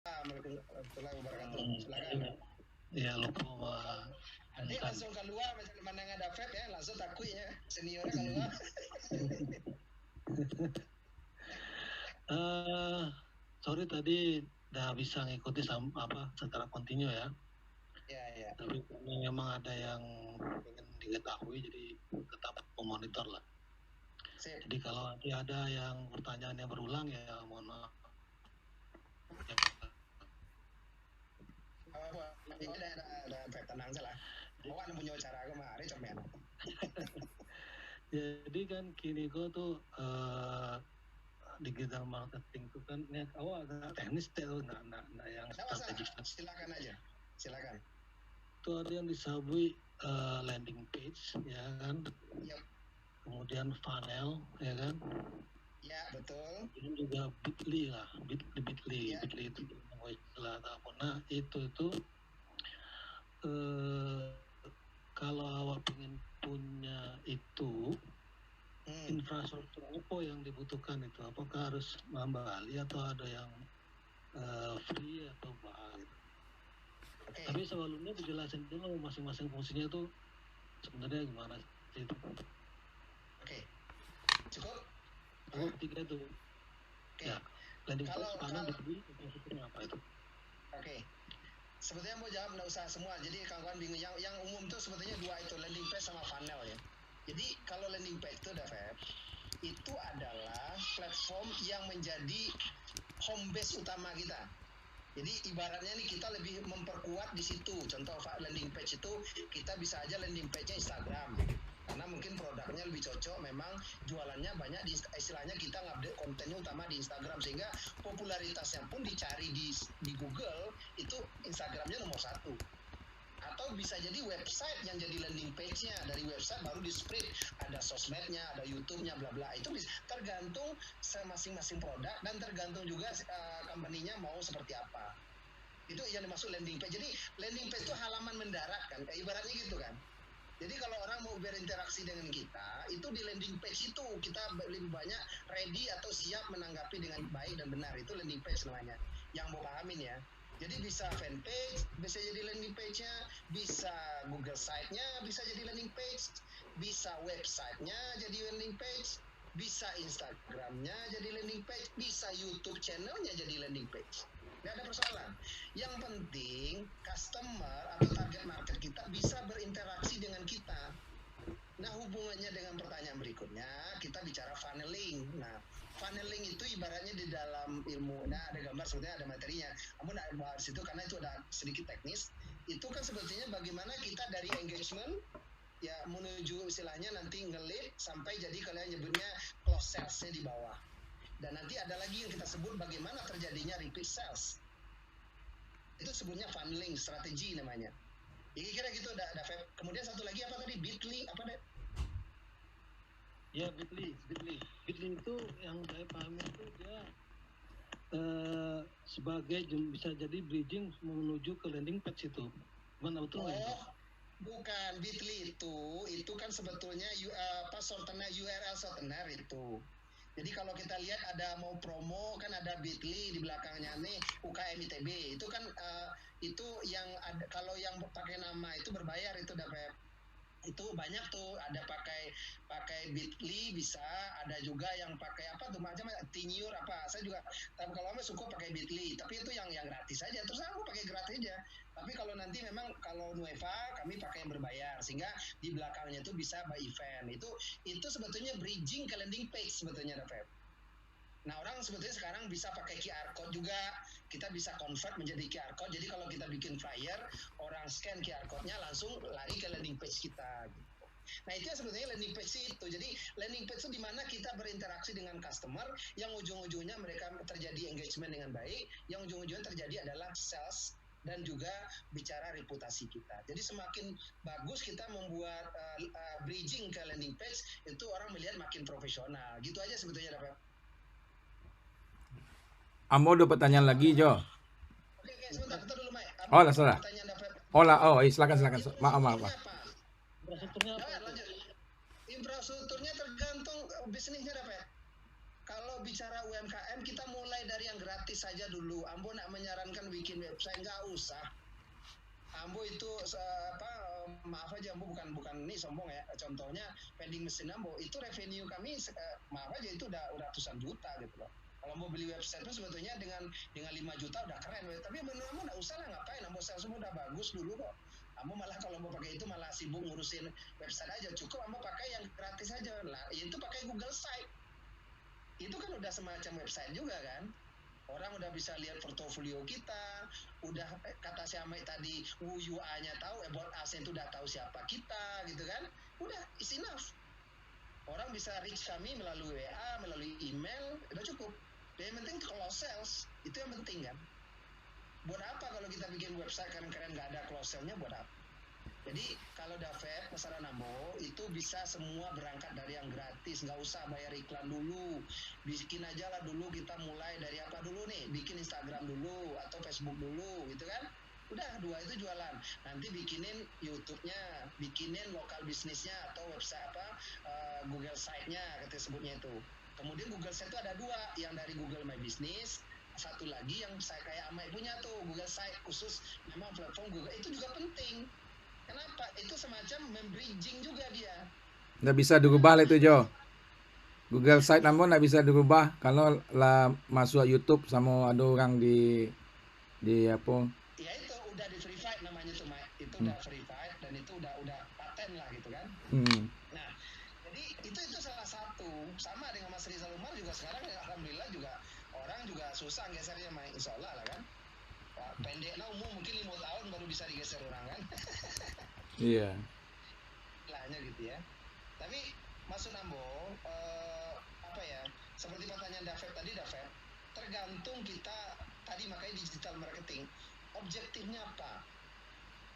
warahmatullahi wabarakatuh. Silakan. Ya lupa. Nanti langsung keluar macam mana yang ada Feb ya, langsung takutnya seniornya keluar. Sorry tadi udah bisa ngikuti secara kontinu ya. Ya. Tapi memang ada yang ingin diketahui, jadi tetap memonitor lah. Sip. Jadi kalau nanti ada yang pertanyaan yang berulang ya mohon maaf. Ini ada tenang salah. Awak punya cara kemarin comen. Jadi kan Kiniko tuh digital marketing tuh kan awak agak teknis tuh, nah yang strategis. Silakan aja. Silakan. Itu ada yang disabui landing page ya kan. Yep. Kemudian funnel ya kan. Ya betul. Ini juga Bitly lah, Bitly itu istilah apa. Nah itu kalau awak pengen punya itu infrastruktur apa yang dibutuhkan itu, apakah harus membali atau ada yang free atau apa gitu. Okay. Tapi sebelumnya dijelasin dulu masing-masing fungsinya itu sebenarnya gimana sih itu. Oke. Cukup? Cukup 3 itu. Ya. Landing page panel dibeli infrastrukturnya apa itu? Oke. Sebetulnya mau jawab nggak usah semua. Jadi kawan-kawan bingung. Yang umum tuh sebetulnya 2 itu, landing page sama funnel ya. Jadi kalau landing page itu Feb, itu adalah platform yang menjadi home base utama kita. Jadi ibaratnya nih kita lebih memperkuat di situ. Contoh landing page itu kita bisa aja landing page-nya Instagram. Karena mungkin produknya lebih cocok, memang jualannya banyak di istilahnya kita ngupdate kontennya utama di Instagram, sehingga popularitasnya pun dicari di Google itu Instagramnya nomor 1. Atau bisa jadi website yang jadi landing page-nya, dari website baru di spread ada sosmednya, ada YouTube-nya, bla bla. Itu bisa tergantung masing-masing produk dan tergantung juga company-nya mau seperti apa. Itu yang dimaksud landing page. Jadi landing page itu halaman mendarat kan, ibaratnya gitu kan. Jadi kalau orang mau berinteraksi dengan kita, itu di landing page itu kita lebih banyak ready atau siap menanggapi dengan baik dan benar. Itu landing page namanya. Yang mau pahamin ya. Jadi bisa fanpage, bisa jadi landing page-nya, bisa Google Site-nya, bisa jadi landing page, bisa website-nya jadi landing page, bisa Instagram-nya jadi landing page, bisa YouTube channel-nya jadi landing page. Nggak ada persoalan. Yang penting customer atau target market kita bisa berinteraksi dengan kita. Nah, hubungannya dengan pertanyaan berikutnya, kita bicara funneling. Nah, funneling itu ibaratnya di dalam ilmu, nah ada gambar sebetulnya, ada materinya. Namun nggak bahas itu karena itu ada sedikit teknis. Itu kan sebetulnya bagaimana kita dari engagement ya menuju istilahnya nanti nge-lead sampai jadi kalian nyebutnya close sales-nya di bawah. Dan nanti ada lagi yang kita sebut bagaimana terjadinya repeat sales. Itu sebutnya funneling, strategi namanya. Jadi kira gitu ada kemudian satu lagi apa tadi? Bitly apa deh? Ya Bitly itu yang saya pahami itu dia sebagai bisa jadi bridging menuju ke landing page itu. Mana betul nggak itu? Bukan, Bitly itu kan sebetulnya URL shortener itu. Jadi kalau kita lihat ada mau promo kan ada Bitly di belakangnya nih UKM ITB. Itu kan itu yang ada, kalau yang pakai nama itu berbayar itu dapat. Itu banyak tuh, ada pakai Bitly bisa, ada juga yang pakai apa tuh macam Tinyur apa. Saya juga tapi kalau saya suka pakai Bitly, tapi itu yang gratis aja. Terus aku pakai gratis aja. Tapi kalau nanti memang kalau Nueva kami pakai yang berbayar, sehingga di belakangnya itu bisa by event. Itu sebetulnya bridging ke landing page sebetulnya, Feb. Nah, orang sebetulnya sekarang bisa pakai QR code juga. Kita bisa convert menjadi QR code. Jadi kalau kita bikin flyer, orang scan QR code-nya langsung lari ke landing page kita. Gitu. Nah, itu sebetulnya landing page itu. Jadi landing page itu di mana kita berinteraksi dengan customer, yang ujung-ujungnya mereka terjadi engagement dengan baik, yang ujung-ujungnya terjadi adalah sales dan juga bicara reputasi kita. Jadi semakin bagus kita membuat bridging ke landing page, itu orang melihat makin profesional. Gitu aja sebetulnya, Pak. Amo ada pertanyaan lagi, Jo. Oke, sebentar, kita dulu, Mai. Oh, salah. Silakan. Maaf. Infrastrukturnya apa? Lanjut. Infrastrukturnya tergantung bisnisnya, Dapat. kalau bicara UMKM kita mulai dari yang gratis saja dulu. Ambo nak menyarankan bikin website nggak usah. Ambo itu maaf aja Ambo bukan ini sombong ya. Contohnya vending mesin Ambo itu revenue kami maaf aja itu udah ratusan juta gitu loh. Kalau mau beli website itu sebetulnya dengan 5 juta udah keren, tapi menurut Ambo nggak usah lah, ngapain? Ambo sales semua udah bagus dulu kok. Ambo malah kalau mau pakai itu malah sibuk ngurusin website aja. Cukup Ambo pakai yang gratis aja lah. Itu pakai Google Site. Itu kan udah semacam website juga kan. Orang udah bisa lihat portofolio kita, udah kata si Amai tadi UI-nya tahu, about us-nya itu udah tahu siapa kita gitu kan. Udah, is enough. Orang bisa reach kami melalui WA, melalui email, udah cukup. Yang penting close sales, itu yang penting kan. Buat apa kalau kita bikin website keren-keren nggak ada close sales-nya, buat apa? Jadi kalau Davet, masalah Nambo itu bisa semua berangkat dari yang gratis, nggak usah bayar iklan dulu. Bikin aja lah dulu, kita mulai dari apa dulu nih, bikin Instagram dulu atau Facebook dulu gitu kan. Udah 2 itu jualan. Nanti bikinin YouTube-nya, bikinin lokal bisnisnya atau website Google Site-nya kita sebutnya itu. Kemudian Google Site itu ada 2, yang dari Google My Business, satu lagi yang saya kayak Amai punya tuh Google Site khusus memang platform Google, itu juga penting. Kenapa? Itu semacam membridging juga dia. Nggak bisa dirubah itu Jo. Google Site namun nggak bisa dirubah kalau lah masuk YouTube sama ada orang di apa? Ya itu udah di verified namanya tuh, Mike. Itu udah verified dan itu udah paten lah gitu kan. Nah, jadi itu salah satu. Sama dengan Mas Rizal Umar juga sekarang ya, alhamdulillah juga orang juga susah gesernya, Mike. Insya Allah lah kan. Pendeknya umur mungkin 5 tahun baru bisa digeser orang kan. Iya. Lahnya gitu ya. Tapi maksud Ambo apa ya? Seperti pertanyaan David tadi, tergantung kita tadi, makanya digital marketing. Objektifnya apa?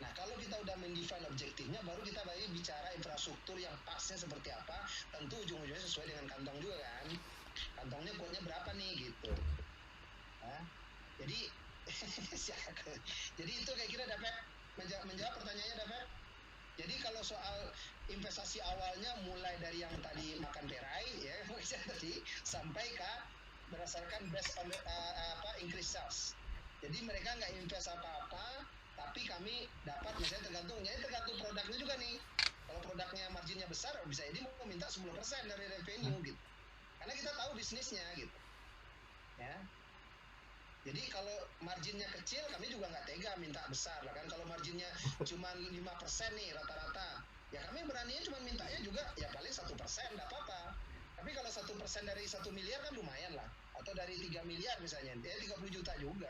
Nah, kalau kita udah mendefine objektifnya, baru kita bicara infrastruktur yang pasnya seperti apa. Tentu ujung-ujungnya sesuai dengan kantong juga kan. Kantongnya kuotnya berapa nih gitu. Nah, jadi itu kayak kira David menjawab pertanyaannya David. Jadi kalau soal investasi awalnya mulai dari yang tadi makan perai ya tadi sampai ke berdasarkan based on increase sales. Jadi mereka nggak invest apa-apa, tapi kami dapat misalnya tergantung produknya juga nih. Kalau produknya marginnya besar, bisa jadi mau minta 10% dari revenue gitu. Karena kita tahu bisnisnya gitu. Ya. Jadi kalau marginnya kecil, kami juga nggak tega minta besar lah kan. Kalau marginnya cuma 5% nih rata-rata, ya kami beraninya cuma mintanya juga ya paling 1%, nggak apa-apa. Tapi kalau 1% dari 1 miliar kan lumayan lah. Atau dari 3 miliar misalnya, ya 30 juta juga.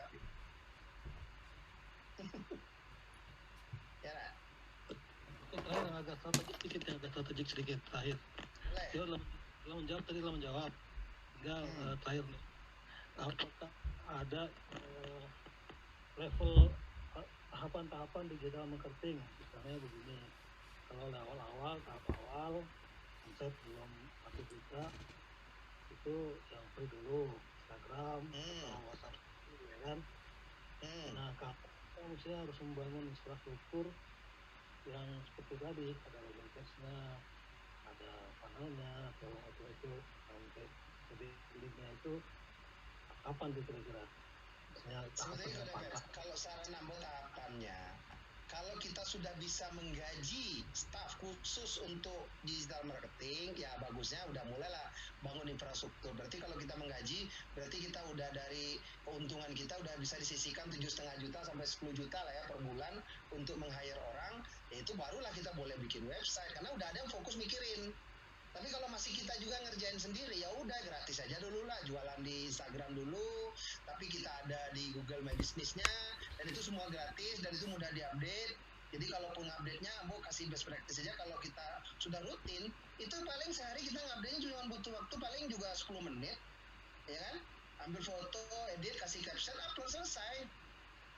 Ya lah. Terakhir agak strategik sedikit terakhir. Dia menjawab. Tinggal terakhir nih. Apakah ada level tahapan-tahapan digital marketing? Misalnya begini, kalau tahap awal konsep belum 1 juta, itu yang free dulu, Instagram atau WhatsApp, ya kan? Nah, kita mesti harus membangun infrastruktur yang seperti tadi, ada landing page-nya, ada funnel-nya, atau itu sampai jadi lead-nya itu kapan tuh kira-kira? Sebenarnya kalau saran Ambo tahapannya, kalau kita sudah bisa menggaji staf khusus untuk digital marketing, ya bagusnya udah mulailah bangun infrastruktur. Berarti kalau kita menggaji, berarti kita udah dari keuntungan kita udah bisa disisihkan 7,5 juta sampai 10 juta lah ya per bulan untuk meng-hire orang. Ya itu barulah kita boleh bikin website karena udah ada yang fokus mikirin. Tapi kalau masih kita juga ngerjain sendiri, ya udah gratis aja dulu lah, jualan di Instagram dulu, tapi kita ada di Google My Business-nya, dan itu semua gratis, dan itu mudah diupdate. Jadi kalaupun update-nya, Ambo kasih best practice aja, kalau kita sudah rutin, itu paling sehari kita ngupdate-nya cuma butuh waktu paling juga 10 menit, ya kan? Ambil foto, edit, kasih caption, upload, selesai.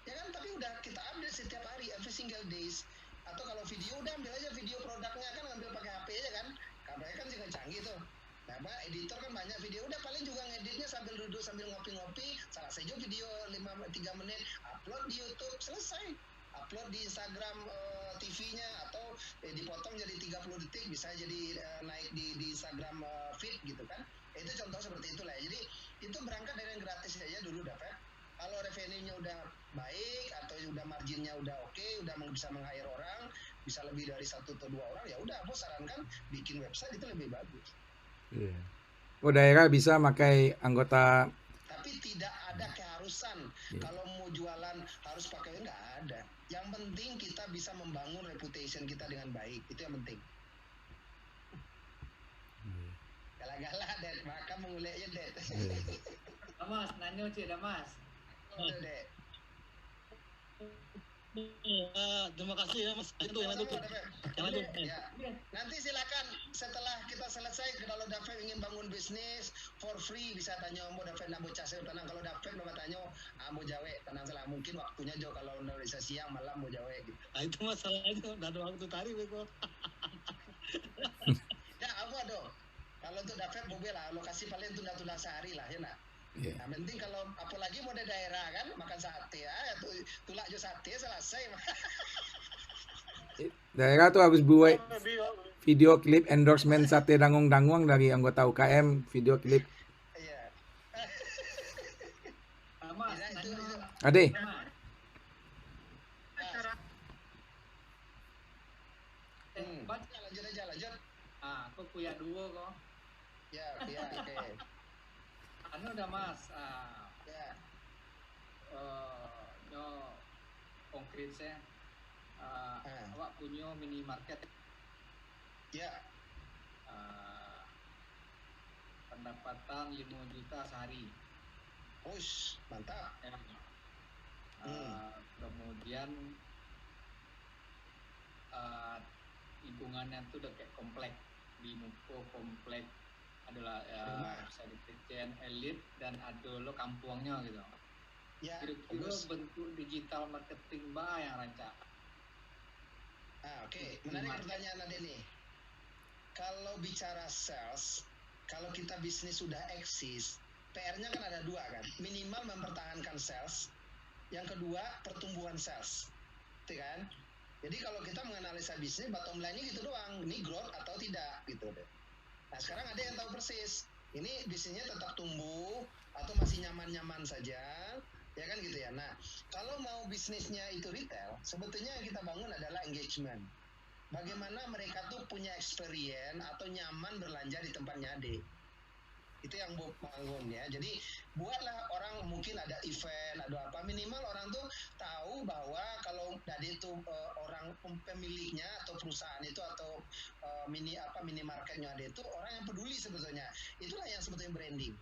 Ya kan, tapi udah kita update setiap hari, every single days. Atau kalau video, udah ambil aja video produknya, kan ngambil pakai HP aja kan. Kameranya kan juga canggih tuh. Nah, editor kan banyak video. Udah paling juga ngeditnya sambil duduk, sambil ngopi-ngopi. Salah saja video 3 menit. Upload di YouTube, selesai. Upload di Instagram TV-nya. Atau dipotong jadi 30 detik. Bisa jadi naik di Instagram feed gitu kan. Itu contoh seperti itulah ya. Jadi itu berangkat dari yang gratis aja dulu dapat. Kalau revenue-nya udah baik atau udah marginnya udah oke, udah bisa meng-hire orang, bisa lebih dari 1 atau 2 orang, ya udah aku sarankan bikin website itu lebih bagus. Iya. Oh, daerah bisa pakai anggota. Tapi tidak ada keharusan kalau mau jualan harus pakai, nggak ada. Yang penting kita bisa membangun reputation kita dengan baik, itu yang penting. Gala-gala Det, maka menguleknya Det. Mas, nanya cik dah Mas. Udah Det. Terima kasih ya Mas. Itu yang lanjut. Ya. Nanti silakan setelah kita selesai kalau David ingin bangun bisnis for free bisa tanya Ambo David nak bocah saya tenang. Kalau David mau tanya Ambo Jawe tenang salah, mungkin waktunya jo kalau bisa siang malam Ambo Jawe gitu. Nah, itu masalahnya udah ada waktu tadi beko. Ya Ambo dong. Kalau untuk David mobil lah lokasi paling tunda-tunda sehari lah ya nak. Yeah. Nah, penting kalau apalagi mau di daerah kan makan sate ya, tulak jo sate selesai. Daerah tuh habis buat video klip endorsement sate dangung-dangung dari anggota UKM, video klip. Iya. Mas, Ya, itu. Ade. Lanjut. Aku punya dua kok. Ya, oke. Anu udah Mas, Ya. nyo konkret saya, awak punya minimarket. Ya. Pendapatan 5 juta sehari. Ush, mantap. Kemudian lingkungannya tuh udah kayak komplek di Muko, komplek adalah bisa dikecen elit dan ada lo kampungnya gitu. Ya, Kira-kira bentuk digital marketing yang rancak. Oke. Menarik pertanyaan Ade nih. Kalau bicara sales, kalau kita bisnis sudah eksis, PR-nya kan ada 2 kan. Minimal mempertahankan sales. Yang kedua, pertumbuhan sales. Gitu kan? Jadi kalau kita menganalisa bisnis, bottom line-nya gitu doang. Ini growth atau tidak gitu deh. Nah, sekarang ada yang tahu persis. Ini bisnisnya tetap tumbuh atau masih nyaman-nyaman saja. Ya kan gitu ya. Nah, kalau mau bisnisnya itu retail, sebetulnya yang kita bangun adalah engagement. Bagaimana mereka tuh punya experience atau nyaman belanja di tempatnya Ade. Itu yang Bob bangun ya. Jadi buatlah orang, mungkin ada event, ada apa, minimal orang tuh tahu bahwa kalau Ade itu orang pemiliknya atau perusahaan itu atau minimarketnya Ade itu orang yang peduli sebetulnya. Itulah yang sebetulnya branding.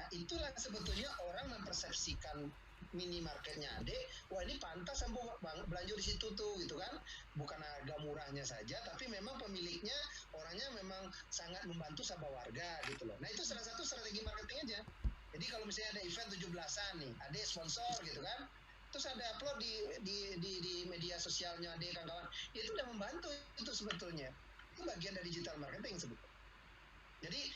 Nah, itulah sebetulnya orang mempersepsikan minimarketnya Ade, wah ini pantas Ambo belanja di situ tuh gitu kan. Bukan harga murahnya saja, tapi memang pemiliknya orangnya memang sangat membantu sama warga gitu loh. Nah, itu salah satu strategi marketing aja. Jadi kalau misalnya ada event 17-an nih, Ade sponsor gitu kan. Terus ada upload di media sosialnya Ade kawan-kawan. Itu udah membantu itu sebetulnya. Itu bagian dari digital marketing sebetulnya. Jadi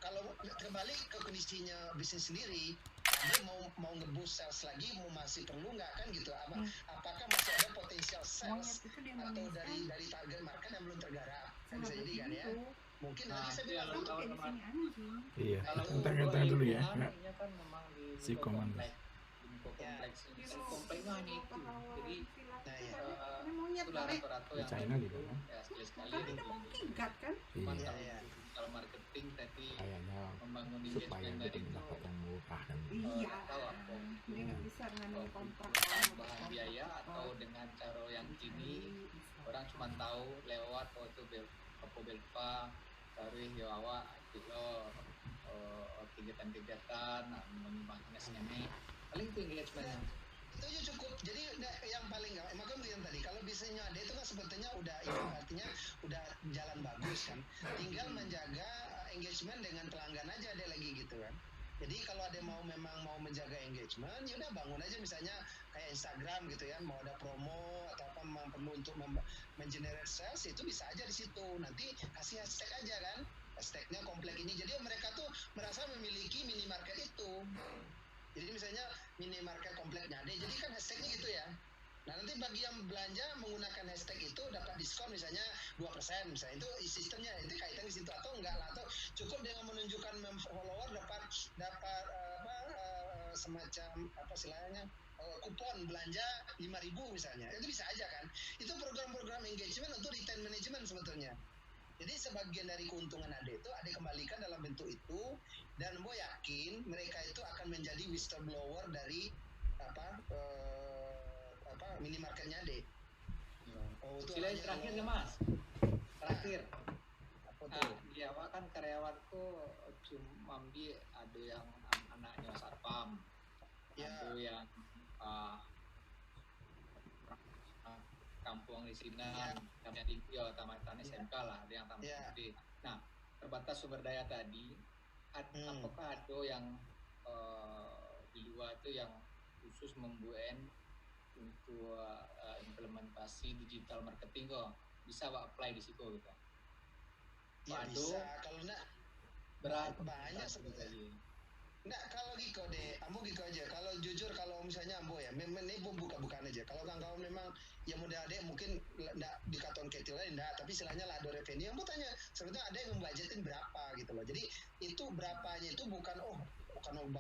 kalau kembali ke kondisinya bisnis sendiri, Ade mau nge-boost sales lagi, mau masih perlu nggak kan gitu? Apakah masih ada potensial sales atau dari target market yang belum tergarap? Kan bisa jadi kan ya? Mungkin nanti saya bilang Iya, Kalau tentang dulu ya. Ini kan memang di Si Koman. kompleks ini kan kompleknya hanya itu. Jadi Sudah rata-rata yang China juga kan? ya sekali-sekali Tapi itu mau minggat kan? Cuman Iya, kalau marketing tadi kayaknya membangun supaya engagement dia tadi itu mendapat yang murah kan. Iya. tahu apa Dia nggak bisa nganu kontrak bahan biaya atau dengan cara yang kini orang cuma tahu lewat waktu belpa taruh ya awak kilo kegiatan-kegiatan mengembangkan ini paling itu engagementnya. itu aja cukup. Jadi yang paling nggak, makanya bilang tadi kalau bisnisnya ada itu kan sebetulnya udah itu artinya udah jalan bagus kan. Tinggal menjaga engagement dengan pelanggan aja ada lagi gitu kan. Jadi kalau ada memang mau menjaga engagement, ya udah bangun aja misalnya kayak Instagram gitu ya, mau ada promo atau apa memang perlu untuk mengenerate sales itu bisa aja di situ. Nanti kasih hashtag aja kan. Hashtagnya komplek ini. Jadi mereka tuh merasa memiliki minimarket itu. Jadi misalnya minimarket kompleknya Ade, jadi kan hashtagnya gitu ya. Nah nanti bagi yang belanja menggunakan hashtag itu dapat diskon misalnya 2% misalnya, itu sistemnya itu kaitan di situ atau enggak lah, atau cukup dengan menunjukkan follower dapat semacam apa istilahnya kupon belanja 5.000 misalnya, itu bisa aja kan. Itu program-program engagement untuk return management sebetulnya. Jadi sebagian dari keuntungan Ade itu Ade kembalikan dalam bentuk itu, dan Bo yakin mereka itu akan menjadi whistleblower dari minimarketnya Ade. Oh, itu sila terakhir ya Mas. Terakhir. Apa tuh? Di awal kan karyawanku cuma ada yang anaknya satpam, ada yang kampung di sini, tamatan SMK lah, ada yang tamat SD. Nah, terbatas sumber daya tadi, apakah ada yang di luar itu yang khusus membuat untuk implementasi digital marketing kok bisa apply di situ gitu? Ya bisa, kalau enggak banyak sebetulnya. Nggak, kalau gitu deh, ambo gitu aja. Kalau jujur, kalau misalnya ambo ya, ini buka-bukaan aja. Kalau kawan-kawan memang yang model ada mungkin nggak di karton ketil lain, nggak. Tapi istilahnya lah ada revenue, ambo tanya, sebetulnya ada yang membudgetin berapa gitu loh. Jadi itu berapanya itu bukan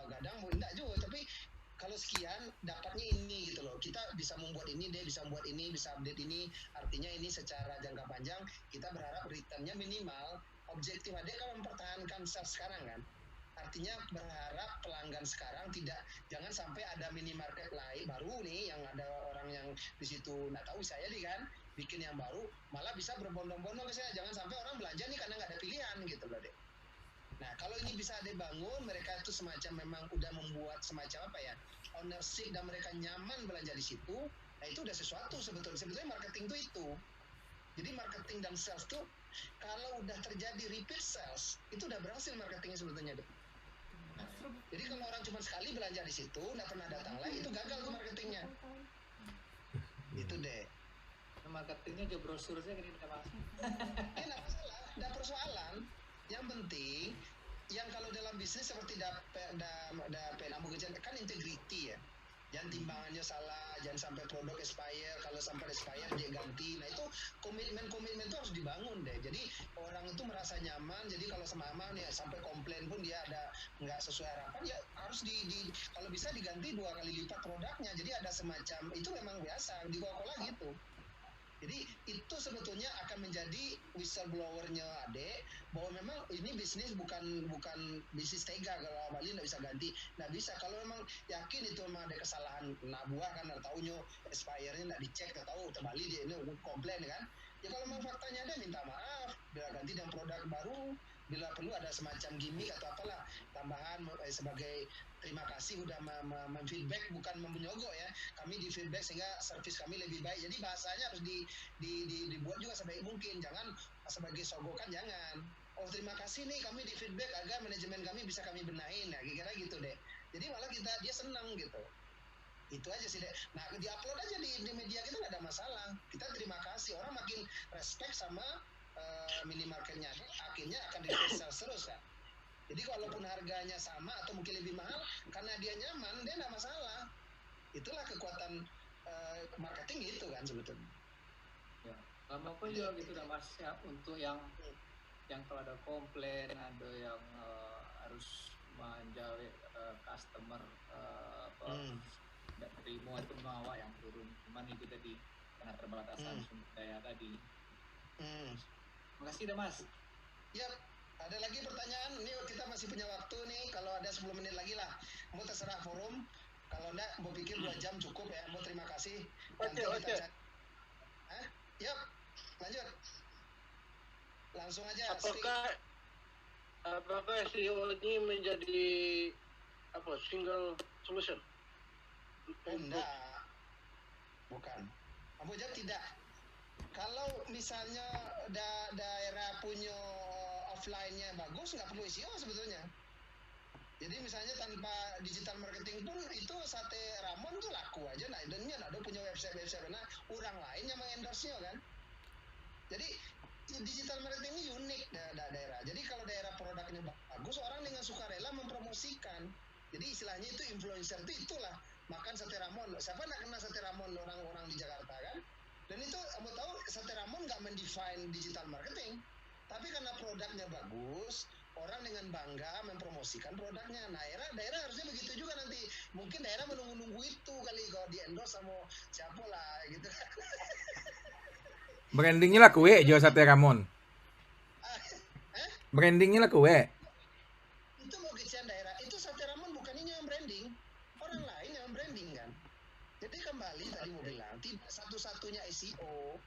gadang, nggak juga. Tapi kalau sekian dapatnya ini gitu loh. Kita bisa membuat ini, dia bisa membuat ini, bisa update ini. Artinya ini secara jangka panjang kita berharap returnnya minimal. Objektif ada kan mempertahankan sales sekarang kan. Artinya berharap pelanggan sekarang jangan sampai ada minimarket lain baru nih yang ada orang yang di situ nggak tahu saya nih kan bikin yang baru malah bisa berbondong-bondong ke saya, jangan sampai orang belanja nih karena nggak ada pilihan gitu loh deh. Nah kalau ini bisa dibangun, mereka itu semacam memang udah membuat semacam ownership dan mereka nyaman belanja di situ, nah itu udah sesuatu sebetulnya marketing itu. Jadi marketing dan sales tuh kalau udah terjadi repeat sales itu udah berhasil marketingnya sebetulnya deh. Jadi kalau orang cuma sekali belanja di situ, nggak pernah datang lagi, itu gagal tuh marketingnya. Itu deh. Marketingnya aja brosur saja gini Mas. Ya nggak masalah, nggak persoalan. Yang penting, yang kalau dalam bisnis seperti kan integrity ya. Jangan timbangannya salah, jangan sampai produk expire, kalau sampai expire dia ganti. Nah itu komitmen itu harus dibangun deh. Jadi orang itu merasa nyaman, jadi kalau sama aman ya sampai komplain pun dia ada nggak sesuai harapan, ya harus kalau bisa diganti 2 kali lipat produknya. Jadi ada semacam, itu memang biasa, di Coca-Cola gitu. Jadi itu sebetulnya akan menjadi whistleblower-nya Ade, bahwa memang ini bisnis bukan bisnis tega, kalau Bali nggak bisa ganti, nggak bisa. Kalau memang yakin itu memang ada kesalahan buah kan, taunya expire-nya nggak dicek, tahu terbalik dia ini komplain kan. Ya kalau memang faktanya ada, minta maaf, bila ganti dengan produk baru, bila perlu ada semacam gimmick atau apalah tambahan sebagai terima kasih udah memfeedback, bukan menyogok ya, kami di feedback sehingga service kami lebih baik. Jadi bahasanya harus dibuat juga sebaik mungkin, jangan sebagai sogokan, jangan. Oh terima kasih nih kami di feedback agar manajemen kami bisa kami benahin, ya kira-kira gitu deh. Jadi malah dia senang gitu. Itu aja sih deh. Nah diupload aja di media kita, nggak ada masalah. Kita terima kasih, orang makin respect sama minimarketnya, akhirnya akan di sales terus kan. Jadi walaupun harganya sama atau mungkin lebih mahal, karena dia nyaman, dia nggak masalah. Itulah kekuatan marketing gitu kan sebetulnya. Ya, sama pun juga gitu dah Mas ya, untuk yang kalau ada komplain, ada yang harus menjauhi customer nggak terima itu bawa yang turun, cuman itu tadi karena terbatasan sumber daya tadi. Makasih dah Mas. Yap. Ada lagi pertanyaan? Ini kita masih punya waktu nih. Kalau ada 10 menit lagi lah. Mau terserah forum. Kalau enggak, mau pikir 2 jam cukup ya. Mau terima kasih. Oke. Yap. Lanjut. Langsung aja. Apakah SEO ini menjadi single solution? Enggak. Bukan. Aku jawab tidak. Kalau misalnya daerah punya offline-nya bagus, nggak perlu SEO sebetulnya. Jadi misalnya tanpa digital marketing pun itu sate Ramon tuh laku aja. Nah, dan ada punya website karena orang lain yang mengendorse-nya kan. Jadi digital marketing ini unik daerah. Jadi kalau daerah produknya bagus, orang dengan sukarela mempromosikan. Jadi istilahnya itu influencer itulah makan sate Ramon. Siapa nak kenal sate Ramon orang-orang di Jakarta kan? Dan itu kamu tahu Sate Ramon nggak mendefine digital marketing, tapi karena produknya bagus, orang dengan bangga mempromosikan produknya. Nah, daerah harusnya begitu juga nanti. Mungkin daerah menunggu-nunggu itu kali kalau di endorse sama siapa lah gitu. Brandingnya lah kue Jo Sate Ramon. Brandingnya lah kue. Itu mau kecian daerah. Itu Sate Ramon bukan ini yang branding. Orang lain yang branding kan. Jadi kembali tadi mau bilang, tidak satu-satunya SEO.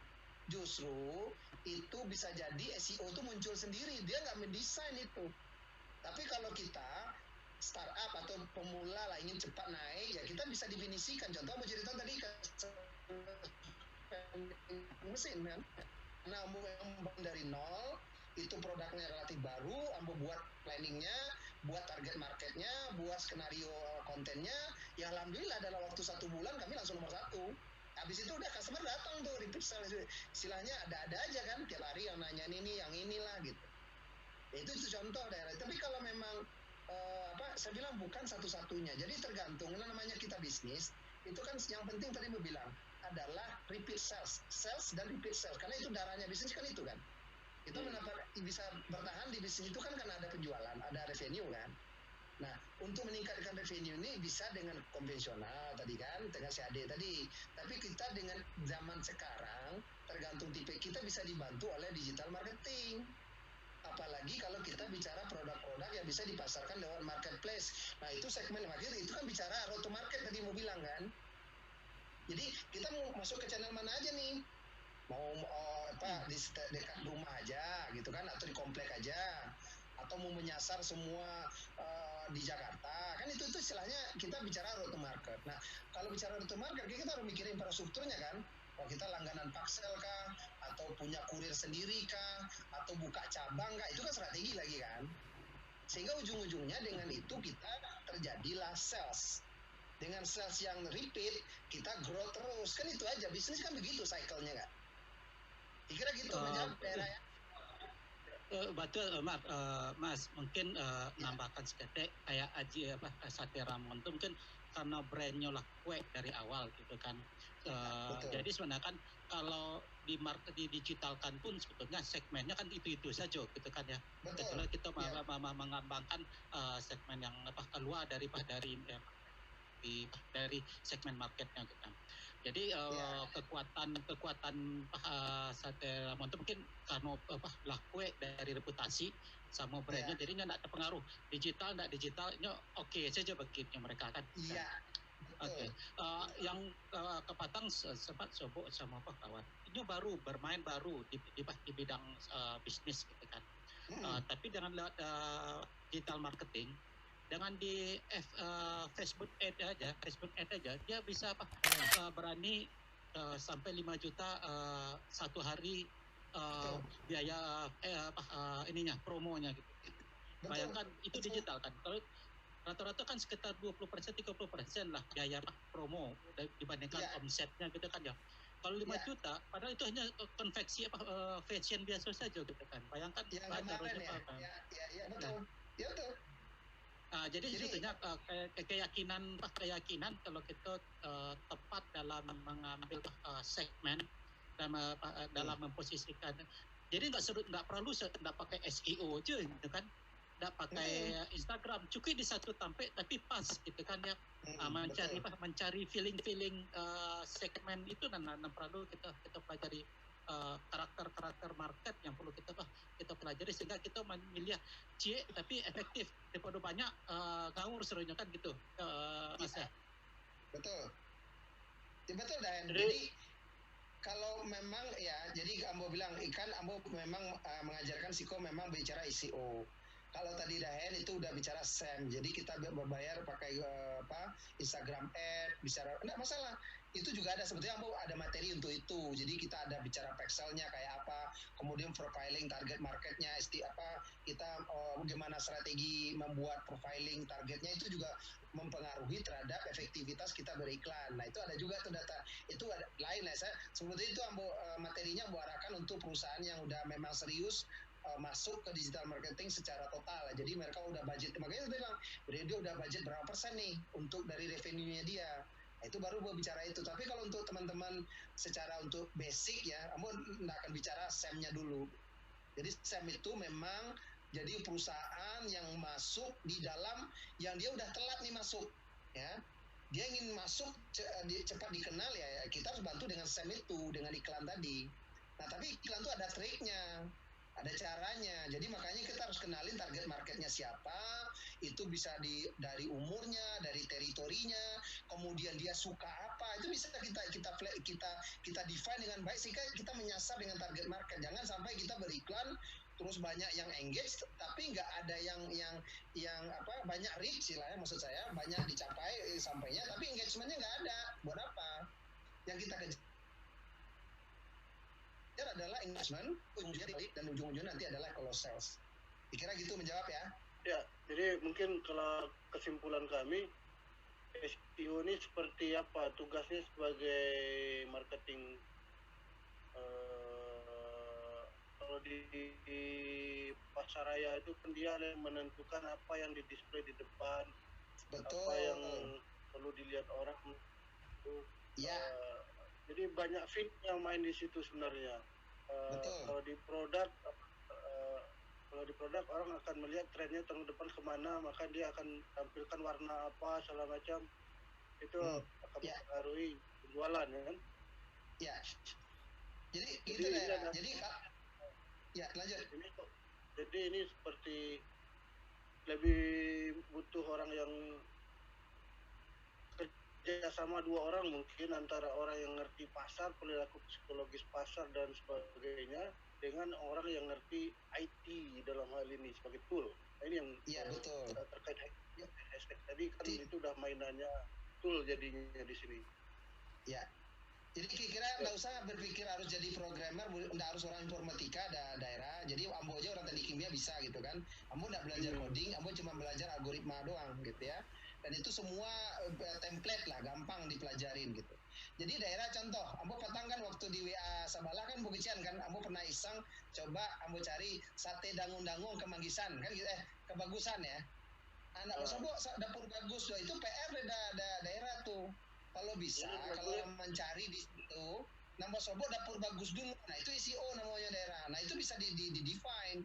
Justru itu bisa jadi SEO itu muncul sendiri. Dia nggak mendesain itu. Tapi kalau kita startup atau pemula lah ingin cepat naik, ya kita bisa definisikan. Contoh mau cerita tadi mesin kan. Nah, Ambo memang dari nol, itu produknya relatif baru, Ambo buat planningnya, buat target marketnya, buat skenario kontennya, ya alhamdulillah dalam waktu 1 bulan kami langsung nomor 1. Habis itu udah customer datang tuh, repeat sales, istilahnya ada aja kan, tiap hari yang nanya ini, yang inilah gitu. Ya, itu contoh daerah. Tapi kalau memang saya bilang bukan satu-satunya. Jadi tergantung, namanya kita bisnis, itu kan yang penting tadi mau bilang adalah repeat sales dan repeat sales. Karena itu darahnya bisnis kan itu kan. Kita bisa bertahan di bisnis itu kan karena ada penjualan, ada revenue kan. Nah, untuk meningkatkan revenue ini bisa dengan konvensional tadi kan, dengan CAD tadi. Tapi kita dengan zaman sekarang, tergantung tipe kita bisa dibantu oleh digital marketing. Apalagi kalau kita bicara produk-produk yang bisa dipasarkan lewat marketplace. Nah, itu segmen market, itu kan bicara road to market tadi mau bilang kan. Jadi kita mau masuk ke channel mana aja nih? Mau di dekat rumah aja gitu kan, atau di komplek aja, atau mau menyasar semua di Jakarta kan, itu istilahnya kita bicara road to market. Nah, kalau bicara road to market kita harus mikirin infrastrukturnya kan. Kalau kita langganan paksel kah, atau punya kurir sendiri kah, atau buka cabang kah, itu kan strategi lagi kan. Sehingga ujung-ujungnya dengan itu kita terjadilah sales. Dengan sales yang repeat, kita grow terus. Kan itu aja, bisnis kan begitu cycle-nya kan. Kira gitu menjawab daerah ya. Betul, Mas. Mungkin nambahkan seketik kayak Aji Sate Ramon itu mungkin karena brandnya lah kue dari awal gitu kan. Jadi sebenarnya kan kalau di market digitalkan pun sebetulnya segmennya kan itu saja gitu kan ya. Kecuali kita mengembangkan segmen yang keluar dari segmen marketnya gitu. Jadi kekuatan Sate Ramon itu mungkin karena lah kue dari reputasi sama brandnya, jadi nggak terpengaruh digital digitalnya oke saja begitu mereka kan. Iya. Oke. Yang kepatang sempat sobok sama kawan. Ini bermain baru di bidang bisnis gitu kan. Tapi dengan digital marketing, dengan di Facebook ad aja dia bisa berani sampai 5 juta satu hari biaya promonya gitu. Bayangkan itu digital kan. Kalau rata-rata kan sekitar 20%-30% lah biaya promo dibandingkan omsetnya gitu kan ya. Kalau 5 juta, padahal itu hanya konveksi fashion biasa saja gitu kan. Bayangkan yang kemarin ya betul. Ya betul. Jadi sebetulnya keyakinan kalau kita tepat dalam mengambil segmen dan dalam memposisikan, jadi nggak perlu pakai SEO aja gitu kan, nggak pakai Instagram, cukup di satu tapi pas gitu kan ya. Mencari feeling segmen itu dan perlu kita pelajari karakter market yang perlu kita pelajari sehingga kita memilih tapi efektif daripada banyak ngawur serunya kan gitu, Mas ya. Betul. Ya, betul Dan. Jadi kalau memang ya, jadi Ambo bilang ikan Ambo memang mengajarkan Siko memang bicara SEO. Kalau tadi Dahen itu udah bicara SEM, jadi kita berbayar pakai Instagram ad, bicara enggak masalah. Itu juga ada sebetulnya Ambo ada materi untuk itu. Jadi kita ada bicara pixelnya kayak apa, kemudian profiling target marketnya, kita bagaimana strategi membuat profiling targetnya, itu juga mempengaruhi terhadap efektivitas kita beriklan. Nah, itu ada juga tuh data. Itu ada lain lah. Saya sebetulnya itu materinya Ambo arahkan untuk perusahaan yang udah memang serius masuk ke digital marketing secara total. Jadi mereka udah budget, makanya saya bilang dia udah budget berapa % nih untuk dari revenue-nya dia. Nah, itu baru gue bicara itu. Tapi kalau untuk teman-teman secara untuk basic ya, Ambo nggak akan bicara SEM-nya dulu. Jadi SEM itu memang jadi perusahaan yang masuk di dalam yang dia udah telat nih masuk, ya. Dia ingin masuk cepat dikenal ya, kita harus bantu dengan SEM itu, dengan iklan tadi. Nah tapi iklan itu ada triknya, ada caranya. Jadi makanya kita harus kenalin target marketnya siapa. Itu bisa dari umurnya, dari teritorinya, kemudian dia suka apa. Itu bisa kita define dengan baik sehingga kita menyasar dengan target market. Jangan sampai kita beriklan terus banyak yang engage tapi nggak ada yang banyak reach lah ya, maksud saya banyak dicapai sampainya tapi engagementnya nggak ada. Buat apa? Yang kita kejar adalah engagement, dan ujung-ujungnya nanti adalah kalau sales. Dikira gitu menjawab ya? Ya, jadi mungkin kalau kesimpulan kami, SEO ini seperti apa? Tugasnya sebagai marketing. Kalau di pasaraya itu kan dia yang menentukan apa yang di-display di depan, betul, apa yang perlu dilihat orang. Ya. Jadi banyak fit yang main di situ sebenarnya. Kalau di produk orang akan melihat trennya tahun depan kemana, maka dia akan tampilkan warna apa segala macam. Itu akan mempengaruhi penjualan ya kan? Ya. Jadi gitu ya. Jadi ya lanjut. Jadi ini seperti lebih butuh orang yang kerja sama dua orang, mungkin antara orang yang ngerti pasar, perilaku psikologis pasar dan sebagainya, dengan orang yang ngerti IT dalam hal ini sebagai tool. Nah, ini yang betul. Terkait hashtag tadi kan itu udah mainannya tool jadinya di sini. Ya. Jadi kira-kira nggak usah berpikir harus jadi programmer, nggak harus orang informatika daerah. Jadi Ambo aja orang teknik kimia bisa gitu kan. Ambo nggak belajar coding, Ambo cuma belajar algoritma doang gitu ya. Dan itu semua template lah, gampang dipelajarin gitu. Jadi daerah contoh, Ambo patangkan waktu di WA Sabala kan Bukician kan, Ambo pernah iseng coba Ambo cari sate dangung-dangung Kemanggisan kan gitu, kebagusan ya. Anak Ambo dapur bagus loh, itu PR daerah tuh. Kalau bisa, kalau mencari di situ, nama Sobo dapur bagus dulu. Nah itu SEO namanya daerah. Nah itu bisa di-define,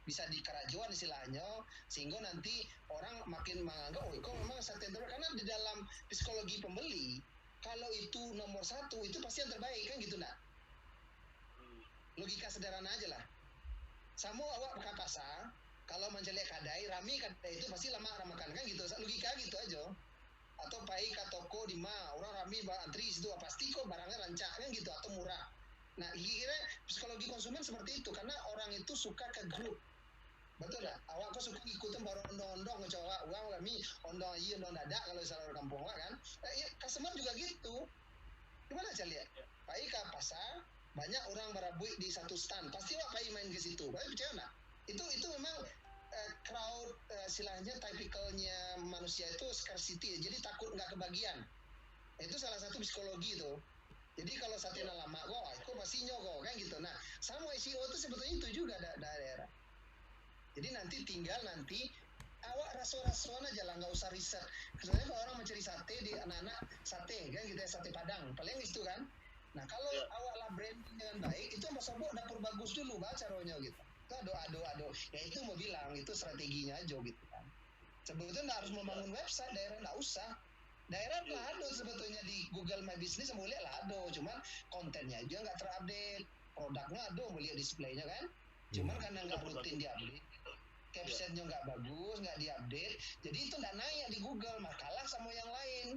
bisa di kerajuan istilahnya, sehingga nanti orang makin menganggap, oh kok memang sate terbaik. Karena di dalam psikologi pembeli, kalau itu nomor 1, itu pasti yang terbaik kan gitu nak. Logika sederhana aja lah. Sama awak ke pasar, kalau menjelek kadai, rami kadai itu pasti lama makan kan gitu. Logika gitu aja. Atau pai ke toko di orang rame antri situ pasti kok barangnya rancak kan gitu atau murah. Nah kira psikologi konsumen seperti itu karena orang itu suka ke grup, betul lah. Awak kok suka ikutin baru ondong-ondong ngecowak uang kami ondong iya ondong dadak kalau salah orang kampung lah kan. Customer juga gitu. Gimana aja lihat? Pai ke pasar banyak orang berabui di satu stand pasti wak pai main ke situ. Pai percaya nak? Itu memang crowd istilahnya tipikalnya manusia itu scarcity, jadi takut nggak kebagian. Itu salah satu psikologi tuh. Jadi kalau satenya lama kok pasti nyogok kan gitu. Nah sama SEO itu sebetulnya itu juga daerah. Jadi nanti awak rasuan aja lah, nggak usah riset. Sebenarnya kalau orang mencari sate di anak-anak sate kan gitu ya, sate Padang paling itu kan. Nah kalau awak lah branding dengan baik itu Mas Sobo dapur bagus dulu baca caranya gitu. Aduh. Ya itu mau bilang itu strateginya aja gitu kan. Sebetulnya nggak harus membangun website daerah, nggak usah. Daerah lah ada sebetulnya di Google My Business boleh lah ada, cuman kontennya aja nggak terupdate, produknya ada boleh displaynya kan. Cuman karena nggak rutin diupdate, captionnya nggak bagus, nggak diupdate, jadi itu nggak naik di Google, makalah sama yang lain.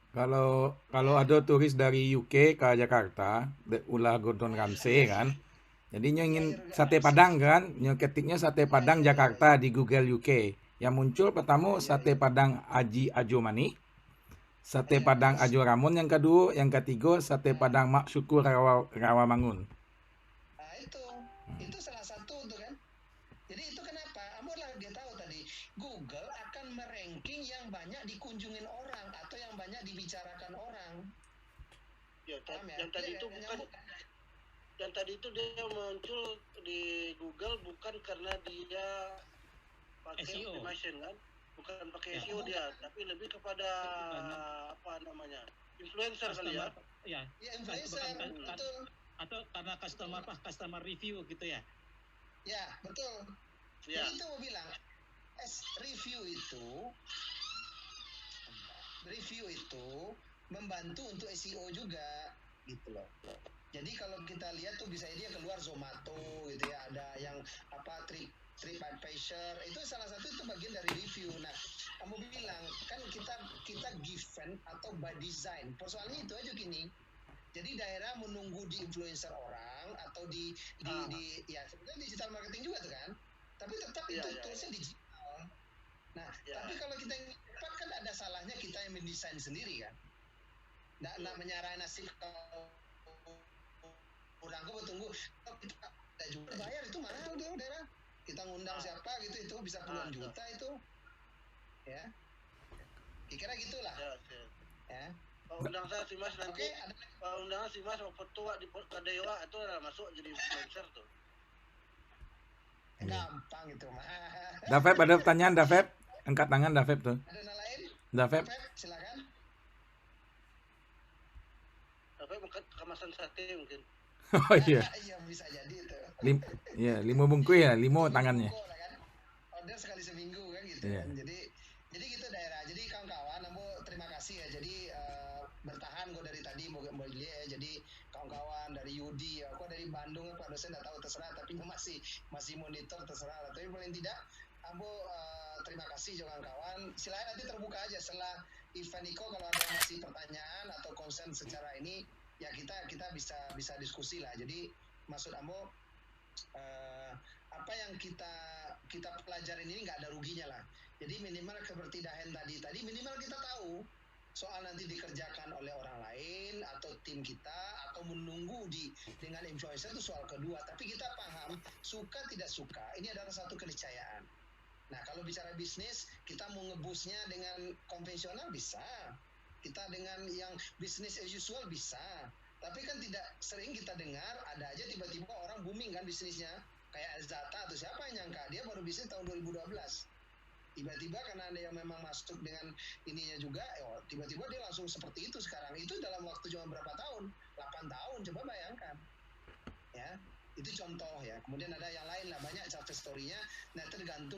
Kalau ada turis dari UK ke Jakarta, ulah Gordon Ramsay kan. Jadi ingin sate Padang kan, ketiknya sate Padang Jakarta di Google UK. Yang muncul pertama sate Padang Aji Ajo Mani, sate Padang Ajo Ramon yang kedua, yang ketiga sate Padang Mak Syukur Rawamangun. Nah itu salah satu tuh kan. Jadi itu kenapa? Amor lah dia tahu tadi Google akan meranking yang banyak dikunjungin orang atau yang banyak dibicarakan orang. Ya, yang tadi itu bukan. Dan tadi itu dia muncul di Google bukan karena dia pakai optimization kan, bukan pakai SEO dia, tapi lebih kepada apa namanya influencer kali ya. Ya, Ya influencer, betul. Atau karena customer review gitu ya. Ya, betul. Ya. Jadi itu mau bilang review itu membantu untuk SEO juga gitu loh. Jadi kalau kita lihat tuh bisa dia keluar Zomato gitu ya, ada yang apa TripAdvisor, itu salah satu itu bagian dari review. Nah, kamu bilang kan kita given atau by design. Persoalannya itu aja gini. Jadi daerah menunggu di influencer orang atau di ya sebenarnya digital marketing juga tuh kan. Tapi tetap itu toolsnya digital. Nah, tapi kalau kita ingin cepat kan ada salahnya kita yang mendesain sendiri kan. Nggak menyarahin nasib kurang tunggu kita juga bayar itu mahal tuh daerah. Kita ngundang siapa gitu itu bisa puluhan juta itu. Ya. Kira-kira gitulah. Ya. Undang saya si Mas nanti. Undangan si Mas mau foto di Kadewa itu udah masuk jadi influencer tuh. Gampang itu mah. Davep, ada pertanyaan Davep? Angkat tangan Davep tuh. Ada yang lain? Davep, silakan. Davep kemasan sate mungkin. Oh iya. Iya bisa jadi itu. 5 bungkus ya, 5 tangannya. Kan? Order sekali seminggu kan gitu. Yeah. Kan? Jadi gitu daerah. Jadi kawan-kawan, Ambo terima kasih ya. Jadi bertahan gue dari tadi mau ya. Jadi kawan-kawan dari Yudi, aku dari Bandung, Pak dosen nggak tahu terserah, tapi masih monitor terserah. Tapi paling tidak, Ambo terima kasih juga kawan. Silakan nanti terbuka aja setelah event Iko kalau ada masih pertanyaan atau konsen secara ini. Ya kita bisa diskusi lah. Jadi maksud Ambo apa yang kita pelajarin ini nggak ada ruginya lah. Jadi minimal seperti Dahen tadi minimal kita tahu soal nanti dikerjakan oleh orang lain atau tim kita atau menunggu dengan influencer itu soal kedua. Tapi kita paham suka tidak suka ini adalah satu keniscayaan. Nah kalau bicara bisnis kita mau ngebusnya dengan konvensional bisa. Kita dengan yang business as usual bisa, tapi kan tidak sering kita dengar ada aja tiba-tiba orang booming kan bisnisnya kayak Zata atau siapa yang nyangka dia baru bisnis tahun 2012 tiba-tiba karena ada yang memang masuk dengan ininya juga tiba-tiba dia langsung seperti itu sekarang itu dalam waktu cuma berapa tahun 8 tahun coba bayangkan ya itu contoh ya kemudian ada yang lain lah banyak success story-nya nah tergantung